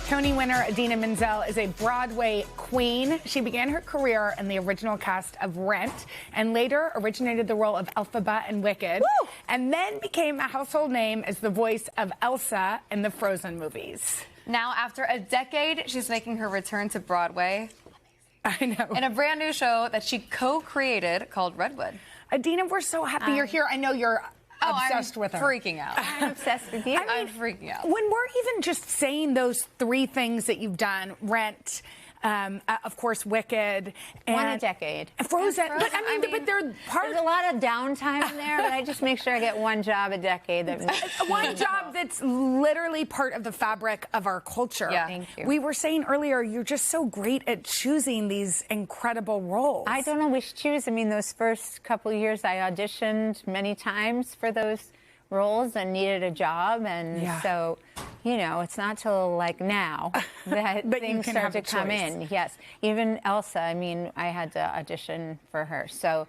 Tony winner Idina Menzel is a Broadway queen. She began her career in the original cast of Rent and later originated the role of Elphaba in Wicked. Woo! And then became a household name as the voice of Elsa in the Frozen movies. Now, after a decade, she's making her return to Broadway. I know. In a brand new show that she co-created called Redwood. Idina, we're so happy you're here. I know you're obsessed with her. Freaking out. I'm obsessed with you. I'm freaking out. When we're even just saying those three things that you've done, Rent, of course, Wicked, and One a decade. Frozen. But I mean, but they're part. There's a lot of downtime in there, but I just make sure I get one job a decade. One job that's literally part of the fabric of our culture. Yeah. Thank you. We were saying earlier, you're just so great at choosing these incredible roles. I don't always choose. I mean, those first couple of years, I auditioned many times for those roles and needed a job, and so, you know, it's not till like now that things start to come in. Yes, even Elsa. I mean, I had to audition for her. So,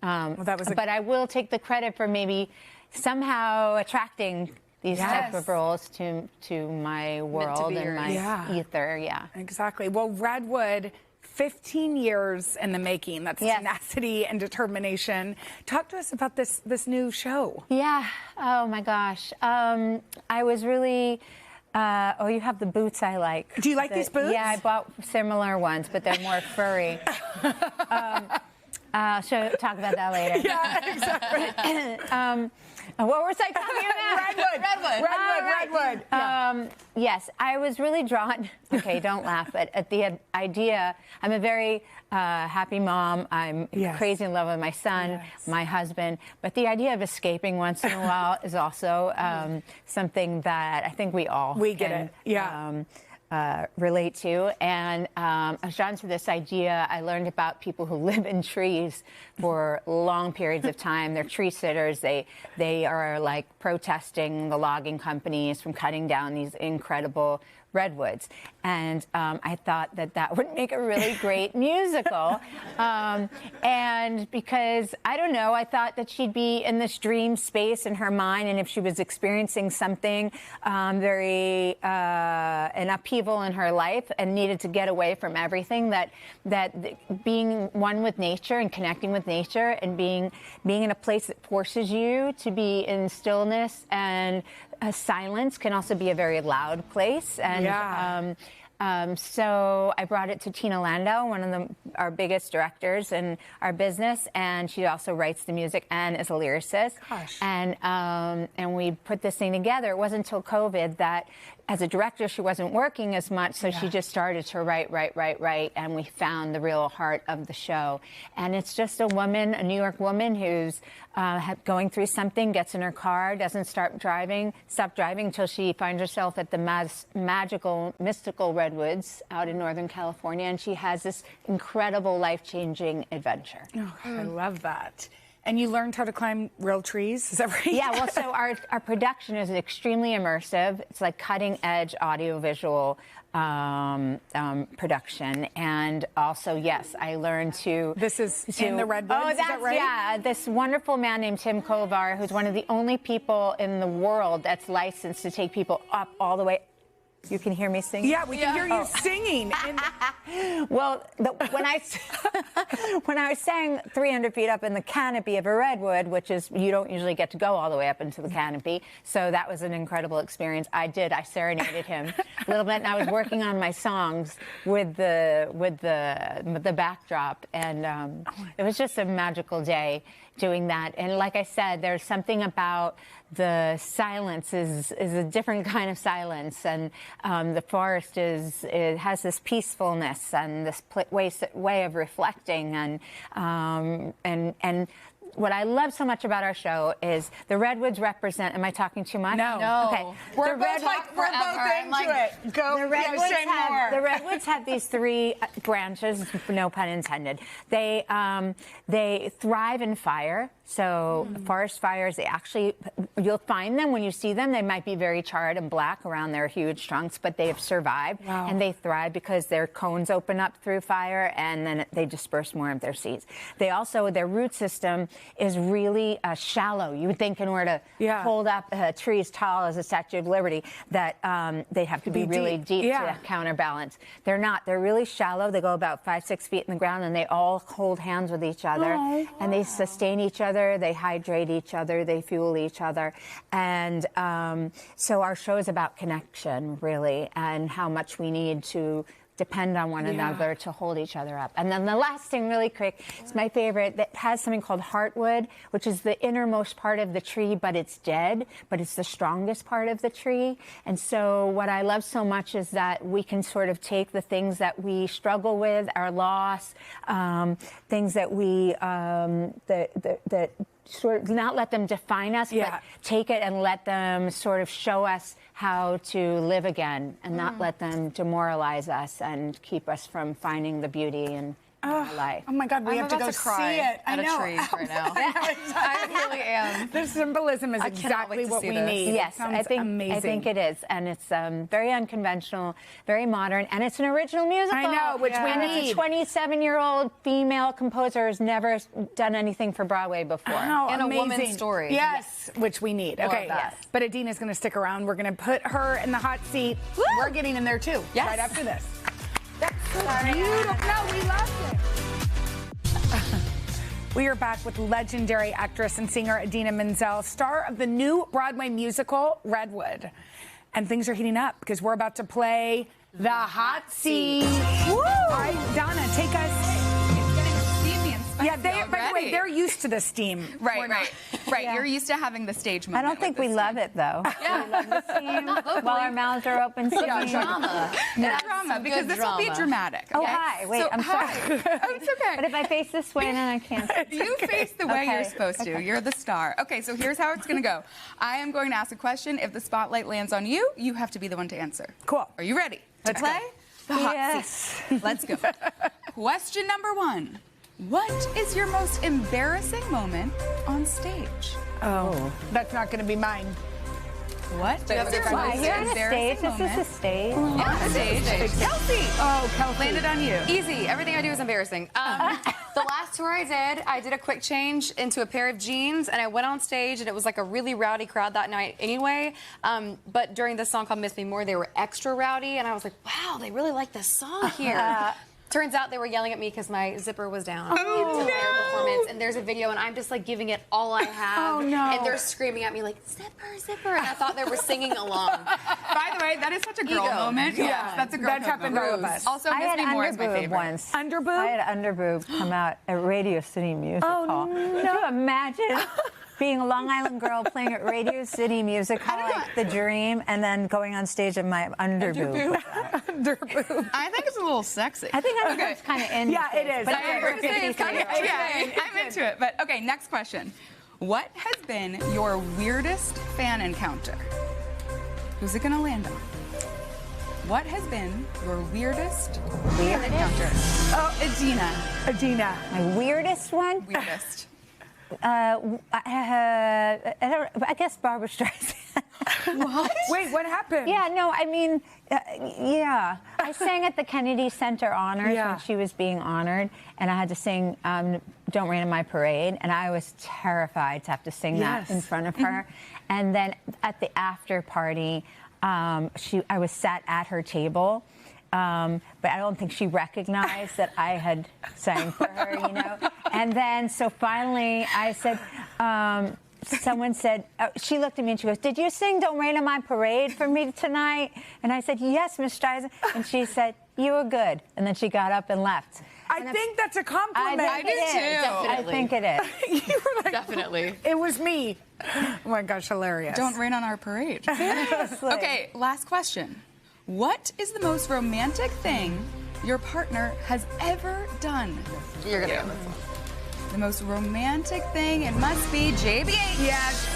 but I will take the credit for maybe somehow attracting these type of roles to my world and my ether. Yeah, exactly. Well, Redwood. 15 years in the making. That's tenacity and determination. Talk to us about this new show. Yeah. Oh, my gosh. I was really... oh, you have the boots I like. Do you like these boots? Yeah, I bought similar ones, but they're more furry. So talk about that later. Yeah, exactly. What was I talking about? Redwood. Yeah. Yes, I was really drawn. Okay, don't laugh. But at the idea, I'm a very happy mom. I'm crazy in love with my son, my husband. But the idea of escaping once in a while is also something that I think we all relate to. And I was drawn to this idea. I learned about people who live in trees for long periods of time. They're tree sitters. They are like protesting the logging companies from cutting down these incredible redwoods. And I thought that would make a really great musical. And because, I don't know, I thought that she'd be in this dream space in her mind, and if she was experiencing something an upheaval in her life and needed to get away from everything, that being one with nature and connecting with nature and being in a place that forces you to be in stillness and silence can also be a very loud place. And so I brought it to Tina Landau, one of our biggest directors in our business, and she also writes the music and is a lyricist. Gosh. And we put this thing together. It wasn't until COVID that, as a director, she wasn't working as much, so she just started to write, and we found the real heart of the show. And it's just a woman, a New York woman, who's going through something, gets in her car, doesn't stop driving until she finds herself at the magical, mystical Redwoods out in Northern California, and she has this incredible, life-changing adventure. Oh, I love that. And you learned how to climb real trees? Is that right? Yeah, well, so our production is extremely immersive. It's like cutting-edge audiovisual production. And also, yes, I learned to... This is in the Redwoods, is that right? Yeah, this wonderful man named Tim Kovar, who's one of the only people in the world that's licensed to take people up all the way. You can hear me singing? Yeah, we can hear you singing. Well, when I sang 300 feet up in the canopy of a redwood, which is, you don't usually get to go all the way up into the canopy, so that was an incredible experience. I serenaded him a little bit, and I was working on my songs with the backdrop, and it was just a magical day doing that. And like I said, there's something about the silence is a different kind of silence, and the forest has this peacefulness and this way of reflecting, and what I love so much about our show is the redwoods represent. Am I talking too much? No. Okay. We're both into it. Go. The redwoods have these three branches. No pun intended. They thrive in fire. So forest fires, you'll find them when you see them. They might be very charred and black around their huge trunks, but they have survived. Wow. And they thrive because their cones open up through fire, and then they disperse more of their seeds. They also, their root system is really shallow. You would think in order to hold up a tree as tall as a Statue of Liberty that they'd have to be really deep to counterbalance. They're not. They're really shallow. They go about 5-6 feet in the ground, and they all hold hands with each other, and they sustain each other. They hydrate each other. They fuel each other, and so our show is about connection, really, and how much we need to depend on one another to hold each other up. And then the last thing, really quick, it's my favorite, that has something called heartwood, which is the innermost part of the tree, but it's dead, but it's the strongest part of the tree. And so what I love so much is that we can sort of take the things that we struggle with, our loss, things that we, that sort of not let them define us, but take it and let them sort of show us how to live again, and not let them demoralize us and keep us from finding the beauty in our life. Oh my God, we have to go cry see it. at a tree right now. I really am. The symbolism is exactly what we need. Yes, I think it is, and it's very unconventional, very modern, and it's an original musical. I know, which we need. It's a 27-year-old female composer who's never done anything for Broadway before. Oh, and amazing. a woman's story. Yes, which we need. Okay, but Idina's going to stick around. We're going to put her in the hot seat. Woo! We're getting in there too. Yes. Right after this. That's so beautiful. No, we loved it. We are back with legendary actress and singer Idina Menzel, star of the new Broadway musical, Redwood. And things are heating up because we're about to play the hot seat. Woo! All right, Donna, take us. It's getting steamy and spicy. Yeah, by the way, they're used to the steam. Right. Yeah. You're used to having the stage moment. I don't think we love it, though. Yeah. We love the scene while our mouths are open. Drama. Drama, because this will be dramatic. Oh, okay? hi. Wait, I'm sorry. Oh, it's okay. But if I face this way, then I can't. You face the way you're supposed to. You're the star. Okay, so here's how it's going to go. I am going to ask a question. If the spotlight lands on you, you have to be the one to answer. Cool. Are you ready to Let's play go. the hot seat? Let's go. Question number 1. What is your most embarrassing moment on stage? Oh, that's not going to be mine. What? you have a different most one? You're on a stage. embarrassing This is a moment? stage. Yeah, stage. Kelsey. Oh, Kelsey. Landed on you. Easy. Everything I do is embarrassing. The last tour I did a quick change into a pair of jeans, and I went on stage, and it was like a really rowdy crowd that night anyway. But during this song called Miss Me More, they were extra rowdy, and I was like, wow, they really like this song here. Turns out they were yelling at me because my zipper was down the entire performance, and there's a video, and I'm just like giving it all I have. Oh, no. And they're screaming at me like, zipper, zipper, and I thought they were singing along. By the way, that is such a girl Ego. moment. Yeah. Yes, that's a girl That's happened to all of moment. us. Also, I Miss had Me More is my underboob favorite. once. Underboob? I had underboob come out at Radio City Music Hall. no. Could you imagine being a Long Island girl playing at Radio City Music Hall, like the dream, and then going on stage in my underboob? Underboob. I think it's a little sexy. I think underboob's kind of in. Yeah, it is. But I I'm agree. over 50 It's kind of today. yeah, I'm into it. But okay, next question. What has been your weirdest fan encounter? Who's it gonna land on? What has been your weirdest fan encounter? Oh, Idina. My weirdest one? Weirdest. I guess Barbara Streisand. What? Wait, what happened? Yeah, no, I mean, yeah. I sang at the Kennedy Center Honors when she was being honored, and I had to sing Don't Rain on My Parade, and I was terrified to have to sing that in front of her. And then at the after party, I was sat at her table. But I don't think she recognized that I had sang for her, you know. And then, so finally, I said, someone said, she looked at me and she goes, "Did you sing Don't Rain on My Parade for me tonight?" And I said, "Yes, Miss Streisand." And she said, "You were good." And then she got up and left. I think that's a compliment. I think it is. I think it is. You were like, Definitely. It was me. Oh my gosh, hilarious. Don't rain on our parade. Seriously. Okay, last question. What is the most romantic thing your partner has ever done? You're gonna go. The most romantic thing, it must be JB8. Yes.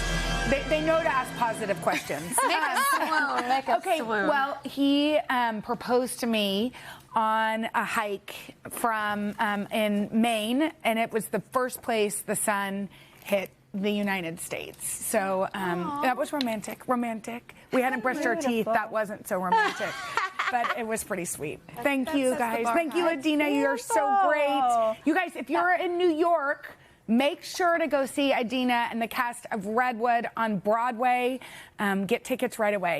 They know to ask positive questions. Make us swoon. Make us Okay, swoon. well, he proposed to me on a hike from in Maine, and it was the first place the sun hit the United States. So that was romantic. We hadn't brushed our teeth. That wasn't so romantic. But it was pretty sweet. Thank you, guys. Thank you, Idina. You're so great. You guys, if you're in New York, make sure to go see Idina and the cast of Redwood on Broadway. Get tickets right away.